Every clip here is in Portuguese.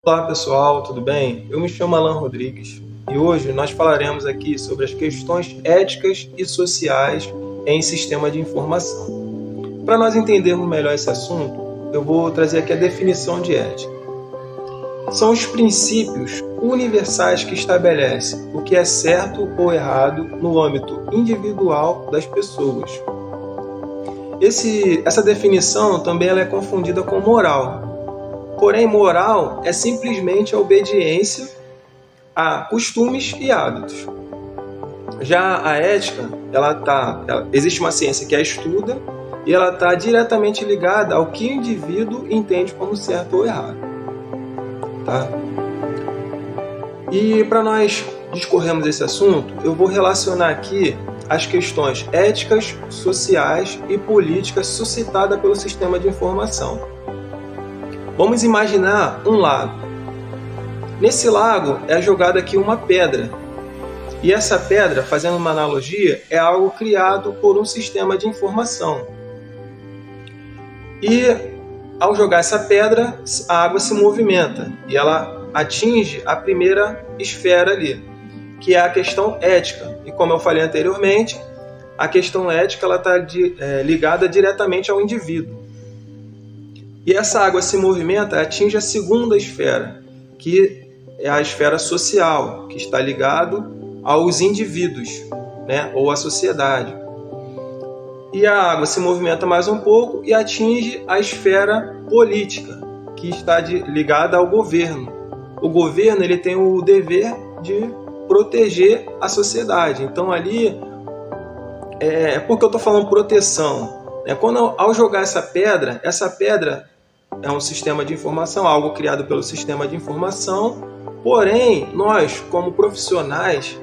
Olá pessoal, tudo bem? Eu me chamo Alan Rodrigues e hoje nós falaremos aqui sobre as questões éticas e sociais em sistema de informação. Para nós entendermos melhor esse assunto, eu vou trazer aqui a definição de ética. São os princípios universais que estabelecem o que é certo ou errado no âmbito individual das pessoas. Essa definição também ela é confundida com moral. Porém, moral é simplesmente a obediência a costumes e hábitos. Já a ética, existe uma ciência que a estuda e ela está diretamente ligada ao que o indivíduo entende como certo ou errado. Tá? E para nós discorrermos esse assunto, eu vou relacionar aqui as questões éticas, sociais e políticas suscitadas pelo sistema de informação. Vamos imaginar um lago. Nesse lago é jogada aqui uma pedra. E essa pedra, fazendo uma analogia, é algo criado por um sistema de informação. E ao jogar essa pedra, a água se movimenta e ela atinge a primeira esfera ali, que é a questão ética. E como eu falei anteriormente, a questão ética está ligada diretamente ao indivíduo. E essa água se movimenta, atinge a segunda esfera, que é a esfera social, que está ligado aos indivíduos, né, ou à sociedade. E a água se movimenta mais um pouco e atinge a esfera política, que está ligada ao governo. O governo ele tem o dever de proteger a sociedade. Então ali, por que eu estou falando proteção? Ao jogar essa pedra é um sistema de informação, algo criado pelo sistema de informação, porém, nós, como profissionais,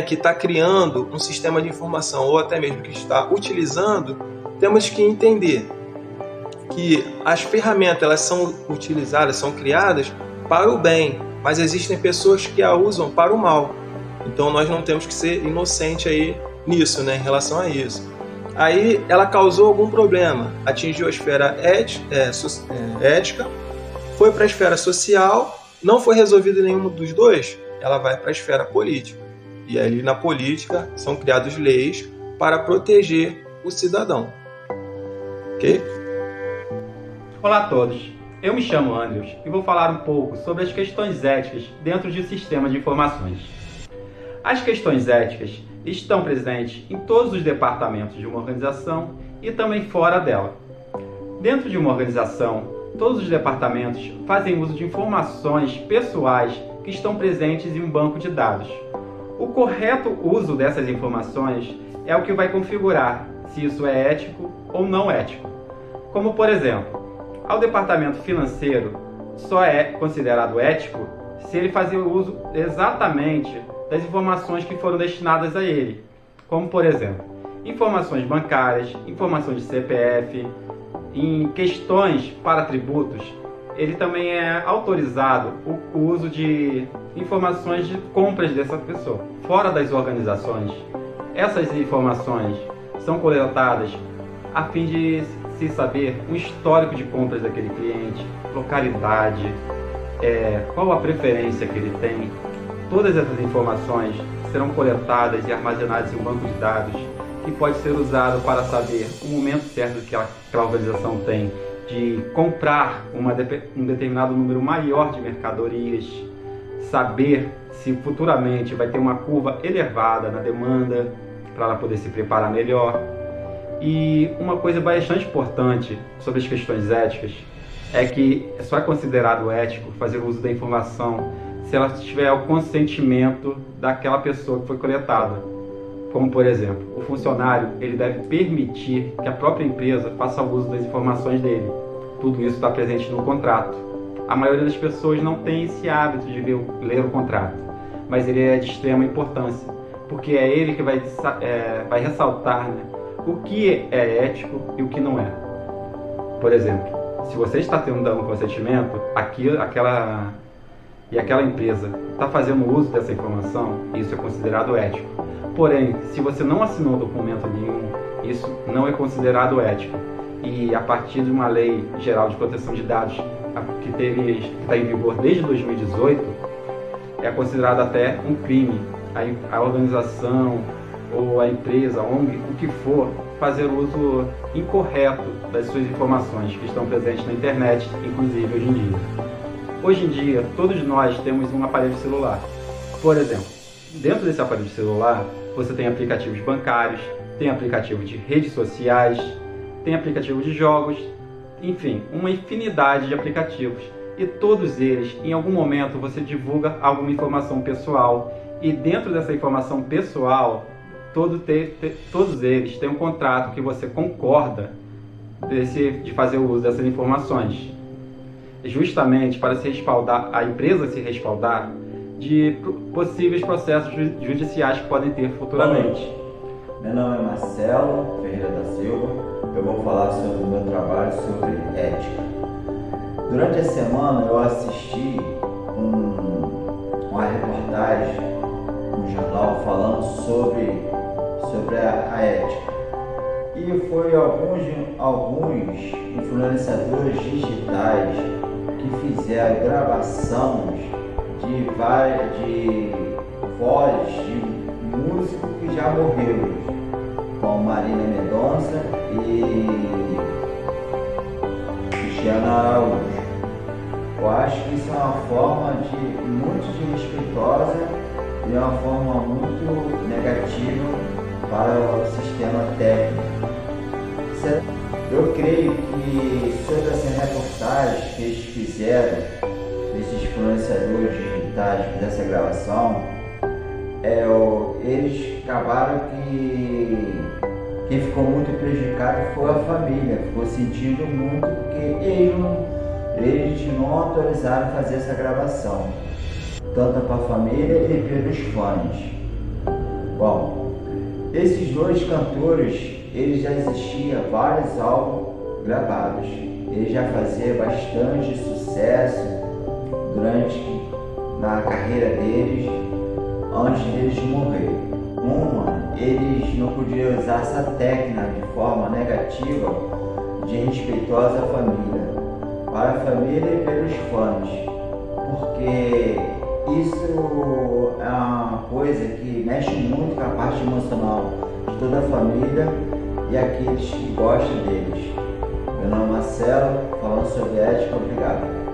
que está criando um sistema de informação, ou até mesmo que está utilizando, temos que entender que as ferramentas elas são utilizadas, são criadas para o bem, mas existem pessoas que a usam para o mal. Então, nós não temos que ser inocentes aí nisso, em relação a isso. Aí ela causou algum problema, atingiu a esfera ética, foi para a esfera social, não foi resolvido nenhum dos dois, ela vai para a esfera política. E ali na política são criadas leis para proteger o cidadão. Ok? Olá a todos, eu me chamo Andrews e vou falar um pouco sobre as questões éticas dentro de um sistema de informações. As questões éticas estão presentes em todos os departamentos de uma organização e também fora dela. Dentro de uma organização, todos os departamentos fazem uso de informações pessoais que estão presentes em um banco de dados. O correto uso dessas informações é o que vai configurar se isso é ético ou não ético. Como, por exemplo, ao departamento financeiro só é considerado ético se ele fazer uso exatamente das informações que foram destinadas a ele, como por exemplo, informações bancárias, informações de CPF, em questões para tributos, ele também é autorizado o uso de informações de compras dessa pessoa. Fora das organizações, essas informações são coletadas a fim de se saber um histórico de compras daquele cliente, localidade, qual a preferência que ele tem. Todas essas informações serão coletadas e armazenadas em um banco de dados que pode ser usado para saber o momento certo que aquela organização tem de comprar um determinado número maior de mercadorias, saber se futuramente vai ter uma curva elevada na demanda para ela poder se preparar melhor. E uma coisa bastante importante sobre as questões éticas é que só é considerado ético fazer uso da informação se ela tiver o consentimento daquela pessoa que foi coletada. Como, por exemplo, o funcionário ele deve permitir que a própria empresa faça uso das informações dele. Tudo isso está presente no contrato. A maioria das pessoas não tem esse hábito de ler o contrato, mas ele é de extrema importância, porque é ele que vai ressaltar o que é ético e o que não é. Por exemplo, se você está dando um consentimento, aquela empresa está fazendo uso dessa informação, isso é considerado ético. Porém, se você não assinou documento nenhum, isso não é considerado ético. E a partir de uma lei geral de proteção de dados que está em vigor desde 2018, é considerado até um crime a organização ou a empresa, a ONG, o que for, fazer uso incorreto das suas informações que estão presentes na internet, inclusive hoje em dia. Hoje em dia, todos nós temos um aparelho celular. Por exemplo, dentro desse aparelho celular, você tem aplicativos bancários, tem aplicativo de redes sociais, tem aplicativo de jogos, enfim, uma infinidade de aplicativos. E todos eles, em algum momento, você divulga alguma informação pessoal. E dentro dessa informação pessoal, todos eles têm um contrato que você concorda de fazer o uso dessas informações. Justamente para a empresa se respaldar de possíveis processos judiciais que podem ter futuramente. Meu nome é Marcelo Ferreira da Silva. Eu vou falar sobre o meu trabalho sobre ética. Durante a semana eu assisti uma reportagem no jornal falando sobre a ética. E foi alguns influenciadores digitais que fizeram gravações de vozes de músicos que já morreram, como Marília Mendonça e Cristiano Araújo. Eu acho que isso é uma forma muito desrespeitosa e uma forma muito negativa para o sistema técnico. Eu creio que sobre essa reportagem que eles fizeram, esses influenciadores digitais dessa gravação, eles acabaram que quem ficou muito prejudicado foi a família, ficou sentindo muito porque eles não autorizaram fazer essa gravação, tanto para a família e pelos fãs. Bom, esses dois cantores, eles já existiam vários álbuns gravados, eles já faziam bastante sucesso na carreira deles, antes deles morrerem. Eles não podiam usar essa técnica de forma negativa, desrespeitosa à família, para a família e pelos fãs, porque isso é uma coisa que mexe muito com a parte emocional de toda a família e aqueles que gostam deles. Meu nome é Marcelo, falando sobre ética. Obrigado.